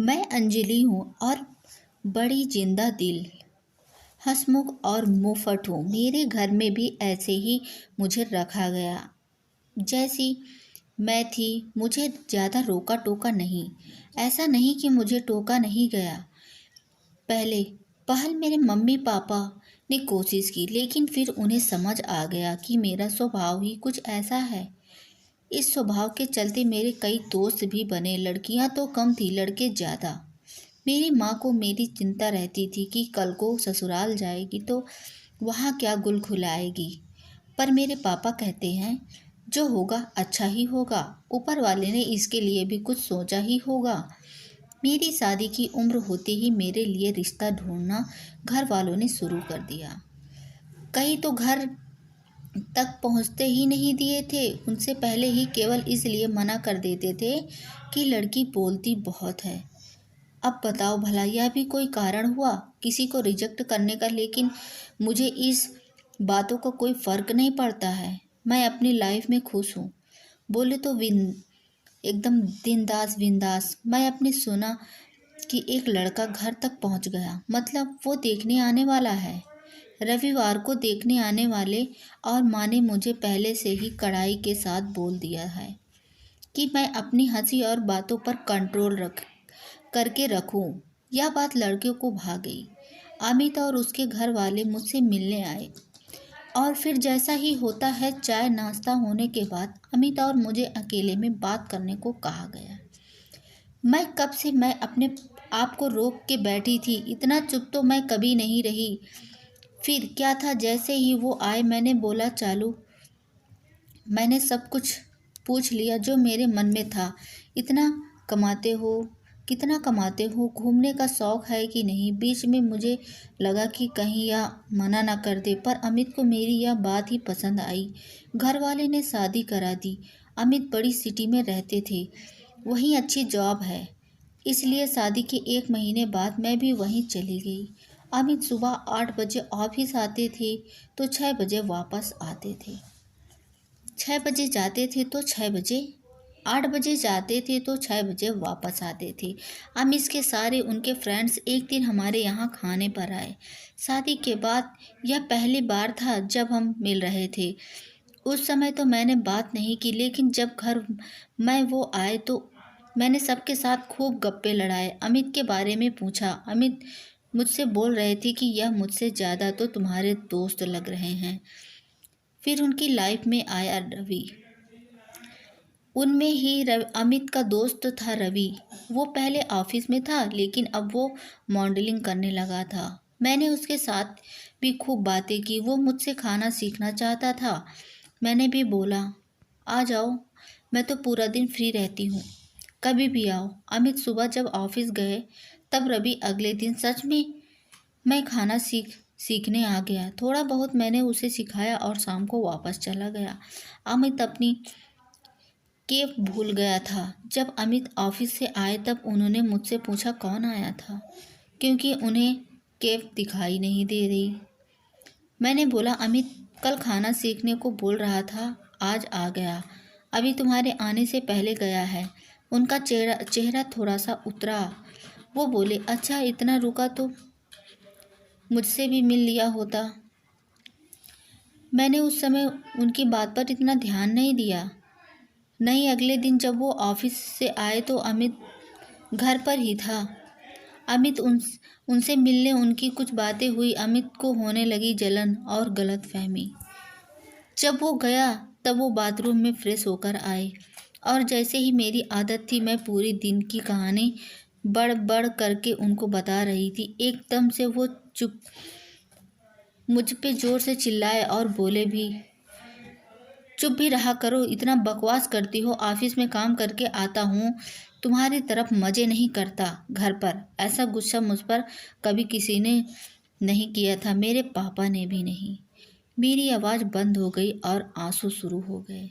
मैं अंजलि हूँ और बड़ी जिंदा दिल, हंसमुख और मुंहफट हूँ। मेरे घर में भी ऐसे ही मुझे रखा गया। जैसी मैं थी, मुझे ज़्यादा रोका टोका नहीं। ऐसा नहीं कि मुझे टोका नहीं गया। पहले पहल मेरे मम्मी पापा ने कोशिश की, लेकिन फिर उन्हें समझ आ गया कि मेरा स्वभाव ही कुछ ऐसा है। इस स्वभाव के चलते मेरे कई दोस्त भी बने। लड़कियां तो कम थी, लड़के ज़्यादा। मेरी माँ को मेरी चिंता रहती थी कि कल को ससुराल जाएगी तो वहाँ क्या गुल खुलाएगी। पर मेरे पापा कहते हैं, जो होगा अच्छा ही होगा। ऊपर वाले ने इसके लिए भी कुछ सोचा ही होगा। मेरी शादी की उम्र होते ही मेरे लिए रिश्ता ढूंढना घर वालों ने शुरू कर दिया। कई तो घर तक पहुंचते ही नहीं दिए थे। उनसे पहले ही केवल इसलिए मना कर देते थे कि लड़की बोलती बहुत है। अब बताओ भला, यह भी कोई कारण हुआ किसी को रिजेक्ट करने का? लेकिन मुझे इस बातों का कोई फर्क नहीं पड़ता है। मैं अपनी लाइफ में खुश हूँ। बोले तो एकदम दिनदास बिंदास। मैं अपने सुना कि एक लड़का घर तक पहुँच गया, मतलब वो देखने आने वाला है। रविवार को देखने आने वाले, और माँ ने मुझे पहले से ही कड़ाई के साथ बोल दिया है कि मैं अपनी हंसी और बातों पर कंट्रोल करके रखूं। यह बात लड़कियों को भा गई। अमित और उसके घर वाले मुझसे मिलने आए, और फिर जैसा ही होता है, चाय नाश्ता होने के बाद अमित और मुझे अकेले में बात करने को कहा गया। मैं अपने आप को रोक के बैठी थी। इतना चुप तो मैं कभी नहीं रही। फिर क्या था, जैसे ही वो आए मैंने बोला चालू। मैंने सब कुछ पूछ लिया जो मेरे मन में था। इतना कमाते हो, कितना कमाते हो, घूमने का शौक है कि नहीं? बीच में मुझे लगा कि कहीं यह मना ना कर दे, पर अमित को मेरी यह बात ही पसंद आई। घर वाले ने शादी करा दी। अमित बड़ी सिटी में रहते थे, वहीं अच्छी जॉब है, इसलिए शादी के 1 महीने बाद मैं भी वहीं चली गई। अमित सुबह 8 बजे ऑफिस आते थे तो 6 बजे वापस आते थे। 6 बजे जाते थे तो 6 बजे, 8 बजे जाते थे तो 6 बजे वापस आते थे। अमीश के सारे उनके फ्रेंड्स एक दिन हमारे यहाँ खाने पर आए। शादी के बाद यह पहली बार था जब हम मिल रहे थे। उस समय तो मैंने बात नहीं की, लेकिन जब घर में वो आए तो मैंने सबके साथ खूब गप्पे लड़ाए। अमित के बारे में पूछा। अमित मुझसे बोल रहे थे कि यह मुझसे ज़्यादा तो तुम्हारे दोस्त लग रहे हैं। फिर उनकी लाइफ में आया रवि। उनमें ही अमित का दोस्त था रवि। वो पहले ऑफिस में था, लेकिन अब वो मॉडलिंग करने लगा था। मैंने उसके साथ भी खूब बातें की। वो मुझसे खाना सीखना चाहता था। मैंने भी बोला, आ जाओ, मैं तो पूरा दिन फ्री रहती हूँ, कभी भी आओ। अमित सुबह जब ऑफिस गए तब रवि अगले दिन सच में मैं खाना सीखने आ गया। थोड़ा बहुत मैंने उसे सिखाया और शाम को वापस चला गया। अमित अपनी केप भूल गया था। जब अमित ऑफिस से आए तब उन्होंने मुझसे पूछा कौन आया था, क्योंकि उन्हें केप दिखाई नहीं दे रही। मैंने बोला, अमित कल खाना सीखने को बोल रहा था, आज आ गया, अभी तुम्हारे आने से पहले गया है। उनका चेहरा थोड़ा सा उतरा। वो बोले, अच्छा इतना रुका तो मुझसे भी मिल लिया होता। मैंने उस समय उनकी बात पर इतना ध्यान नहीं दिया। नहीं, अगले दिन जब वो ऑफिस से आए तो अमित घर पर ही था। अमित उनसे मिलने उनकी कुछ बातें हुई। अमित को होने लगी जलन और गलतफहमी। जब वो गया तब वो बाथरूम में फ्रेश होकर आए, और जैसे ही मेरी आदत थी मैं पूरी दिन की कहानी बढ़ बढ़ करके उनको बता रही थी। एकदम से वो चुप, मुझ पे जोर से चिल्लाए और बोले भी, चुप भी रहा करो, इतना बकवास करती हो। ऑफिस में काम करके आता हूँ, तुम्हारी तरफ मज़े नहीं करता घर पर। ऐसा गुस्सा मुझ पर कभी किसी ने नहीं किया था, मेरे पापा ने भी नहीं। मेरी आवाज़ बंद हो गई और आंसू शुरू हो गए।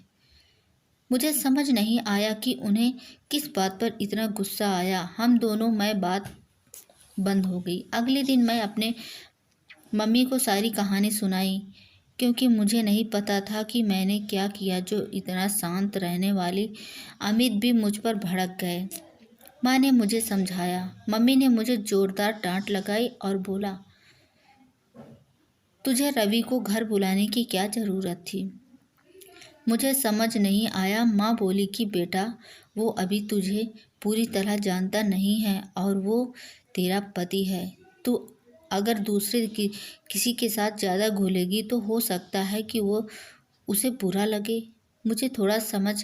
मुझे समझ नहीं आया कि उन्हें किस बात पर इतना गुस्सा आया। हम दोनों में बात बंद हो गई। अगले दिन मैं अपने मम्मी को सारी कहानी सुनाई, क्योंकि मुझे नहीं पता था कि मैंने क्या किया जो इतना शांत रहने वाली अमित भी मुझ पर भड़क गए। माँ ने मुझे समझाया। मम्मी ने मुझे जोरदार डांट लगाई और बोला, तुझे रवि को घर बुलाने की क्या ज़रूरत थी? मुझे समझ नहीं आया। माँ बोली कि बेटा, वो अभी तुझे पूरी तरह जानता नहीं है और वो तेरा पति है। तू अगर किसी के साथ ज़्यादा घुलेगी तो हो सकता है कि वो उसे बुरा लगे। मुझे थोड़ा समझ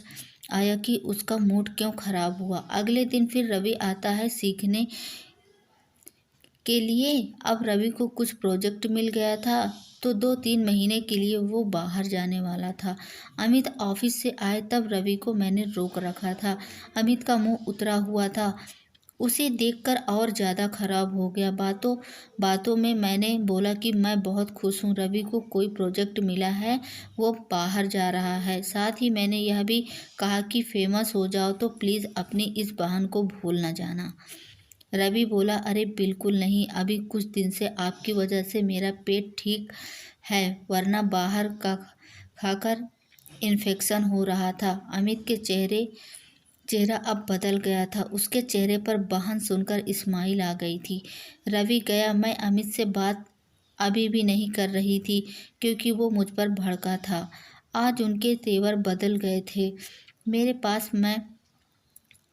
आया कि उसका मूड क्यों खराब हुआ। अगले दिन फिर रवि आता है सीखने के लिए। अब रवि को कुछ प्रोजेक्ट मिल गया था तो 2-3 महीने के लिए वो बाहर जाने वाला था। अमित ऑफिस से आए तब रवि को मैंने रोक रखा था। अमित का मुंह उतरा हुआ था। उसे देखकर और ज़्यादा खराब हो गया। बातों बातों में मैंने बोला कि मैं बहुत खुश हूँ, रवि को कोई प्रोजेक्ट मिला है, वो बाहर जा रहा है। साथ ही मैंने यह भी कहा कि फेमस हो जाओ तो प्लीज़ अपनी इस बहन को भूल न जाना। रवि बोला, अरे बिल्कुल नहीं, अभी कुछ दिन से आपकी वजह से मेरा पेट ठीक है, वरना बाहर का खाकर इन्फेक्शन हो रहा था। अमित के चेहरा अब बदल गया था। उसके चेहरे पर बहन सुनकर स्माइल आ गई थी। रवि गया। मैं अमित से बात अभी भी नहीं कर रही थी क्योंकि वो मुझ पर भड़का था। आज उनके तेवर बदल गए थे। मेरे पास मैं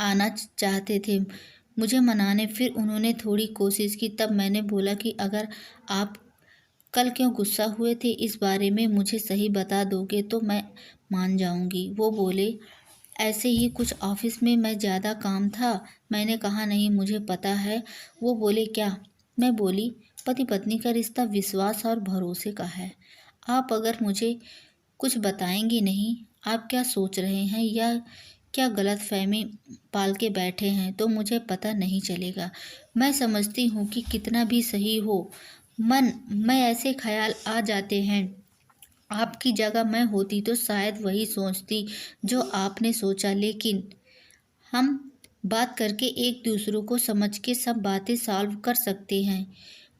आना चाहते थे मुझे मनाने। फिर उन्होंने थोड़ी कोशिश की। तब मैंने बोला कि अगर आप कल क्यों गुस्सा हुए थे इस बारे में मुझे सही बता दोगे तो मैं मान जाऊंगी। वो बोले, ऐसे ही कुछ ऑफिस में मैं ज़्यादा काम था। मैंने कहा, नहीं मुझे पता है। वो बोले, क्या? मैं बोली, पति पत्नी का रिश्ता विश्वास और भरोसे का है। आप अगर मुझे कुछ बताएंगी नहीं, आप क्या सोच रहे हैं या क्या गलतफहमी पाल के बैठे हैं तो मुझे पता नहीं चलेगा। मैं समझती हूँ कि कितना भी सही हो मन में ऐसे ख्याल आ जाते हैं। आपकी जगह मैं होती तो शायद वही सोचती जो आपने सोचा, लेकिन हम बात करके एक दूसरों को समझ के सब बातें सॉल्व कर सकते हैं।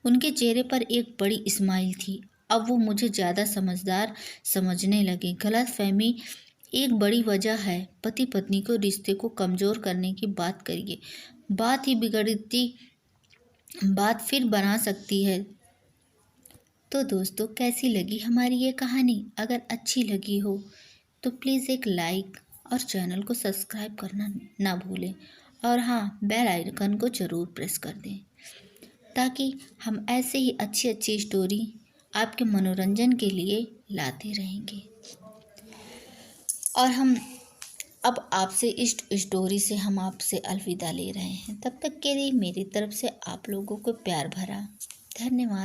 उनके चेहरे पर एक बड़ी स्माइल थी। अब वो मुझे ज़्यादा समझदार समझने लगे। गलतफहमी एक बड़ी वजह है। पति पत्नी को रिश्ते को कमज़ोर करने की बात करिए, बात ही बिगड़ती बात फिर बना सकती है। तो दोस्तों, कैसी लगी हमारी ये कहानी? अगर अच्छी लगी हो तो प्लीज़ एक लाइक और चैनल को सब्सक्राइब करना ना भूलें। और हाँ, बेल आइकन को ज़रूर प्रेस कर दें ताकि हम ऐसे ही अच्छी अच्छी स्टोरी आपके मनोरंजन के लिए लाते रहेंगे। और हम अब आपसे इस स्टोरी से हम आपसे अलविदा ले रहे हैं। तब तक के लिए मेरी तरफ से आप लोगों को प्यार भरा धन्यवाद।